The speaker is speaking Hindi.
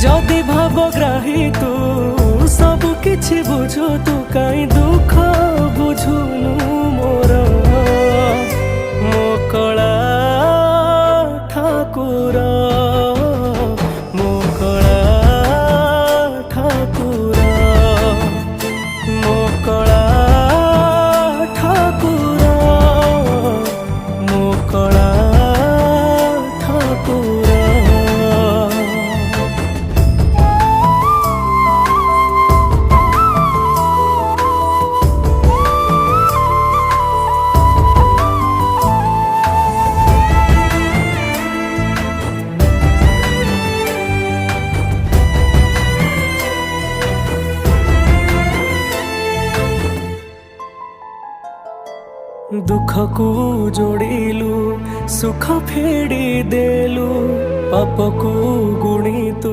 जदि भावग्राही तू सब किछि बुझु तू काई दुख बुझुनु मोर मो कला ठाकुर मो कला ठाकुर मो कला ठाकुर मो कला ठाकुर। दुख को जोड़िलु सुख फेड़ी देलु पाप को गुणी तू।